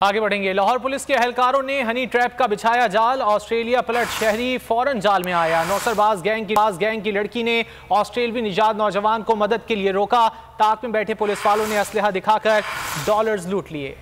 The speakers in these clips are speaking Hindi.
आगे बढ़ेंगे। लाहौर पुलिस के एहलकारों ने हनी ट्रैप का बिछाया जाल। ऑस्ट्रेलिया पलट शहरी फौरन जाल में आया। नौसरबाज गैंग की लड़की ने ऑस्ट्रेलवी निजात नौजवान को मदद के लिए रोका। ताक में बैठे पुलिस वालों ने असलहा दिखाकर डॉलर्स लूट लिए।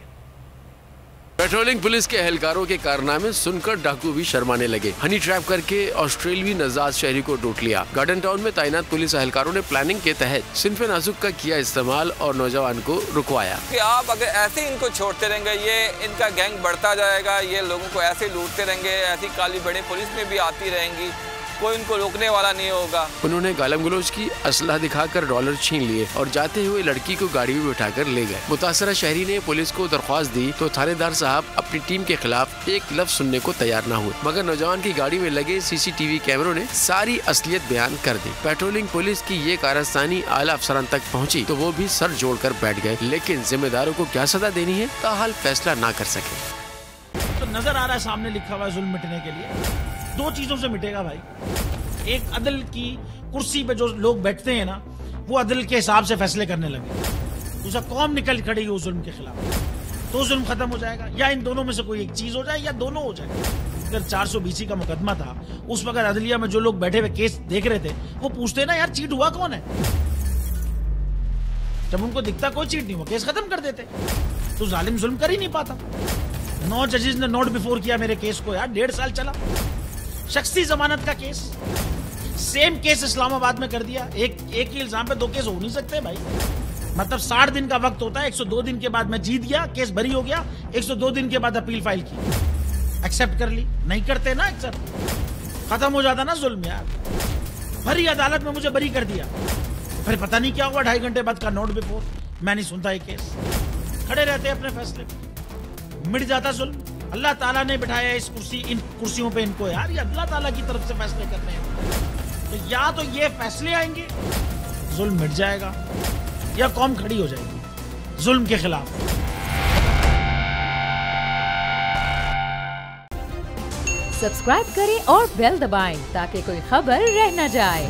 पेट्रोलिंग पुलिस के एहलकारों के कारनामे सुनकर डाकू भी शर्माने लगे। हनी ट्रैप करके ऑस्ट्रेलवी नजात शहरी को लूट लिया। गार्डन टाउन में तैनात पुलिस एहलकारों ने प्लानिंग के तहत सिन्फे नाजुक का किया इस्तेमाल और नौजवान को रुकवाया कि आप अगर ऐसे इनको छोड़ते रहेंगे, ये इनका गैंग बढ़ता जाएगा, ये लोगों को ऐसे लूटते रहेंगे, ऐसी काली बड़ी पुलिस में भी आती रहेंगी, कोई इनको रोकने वाला नहीं होगा। उन्होंने गालम गलोच की, असलहा दिखाकर डॉलर छीन लिए और जाते हुए लड़की को गाड़ी में बिठाकर ले गए। मुतासरा शहरी ने पुलिस को दरख्वास्त दी तो थानेदार साहब अपनी टीम के खिलाफ एक लफ्ज सुनने को तैयार न हुए, मगर नौजवान की गाड़ी में लगे CCTV कैमरों ने सारी असलियत बयान कर दी। पेट्रोलिंग पुलिस की ये कारस्तानी आला अफसरान तक पहुँची तो वो भी सर जोड़ कर बैठ गए, लेकिन जिम्मेदारों को क्या सजा देनी है ताहाल फैसला न कर सके। तो नजर आ रहा है सामने लिखा हुआ है जुल्म मिटने के लिए दो चीजों से मिटेगा भाई। एक, अदल की कुर्सी पे जो लोग बैठते हैं ना, वो अदल के हिसाब से फैसले करने लगे। दूसरा, कौम निकल खड़ेगी उस जुल्म के खिलाफ, तो जुल्म खत्म हो जाएगा। या इन दोनों में से कोई एक चीज हो जाए या दोनों हो जाए। अगर 420 का मुकदमा था, उस वक्त अदलिया में जो लोग बैठे हुए केस देख रहे थे वो पूछते ना, यार चीट हुआ कौन है। जब उनको दिखता कोई चीट नहीं हुआ, केस खत्म कर देते। तो जालिम जुल्म कर ही नहीं पाता। 9 जजेस ने नोट बिफोर किया मेरे केस को, यार 1.5 साल चला। शख्सी जमानत का केस, सेम केस इस्लामाबाद में कर दिया। एक ही इल्जाम पे 2 केस हो नहीं सकते भाई। मतलब 60 दिन का वक्त होता है। 102 दिन के बाद मैं जीत गया, केस बरी हो गया। 102 दिन के बाद अपील फाइल की, एक्सेप्ट कर ली। नहीं करते ना एक्सेप्ट, खत्म हो जाता ना जुल्म यार। भरी अदालत में मुझे बरी कर दिया, फिर पता नहीं क्या हुआ 2.5 घंटे बाद का नोट बिफोर। मैं नहीं सुनता ये केस, खड़े रहते अपने फैसले पे, मिट जाता जुल्म। अल्लाह ताला ने बिठाया इन कुर्सियों पे इनको यार, ये अल्लाह ताला की तरफ से फैसले करने हैं। तो या तो ये फैसले आएंगे, जुल्म मिट जाएगा, या कौम खड़ी हो जाएगी जुल्म के खिलाफ। सब्सक्राइब करें और बेल दबाएं ताकि कोई खबर रह न जाए।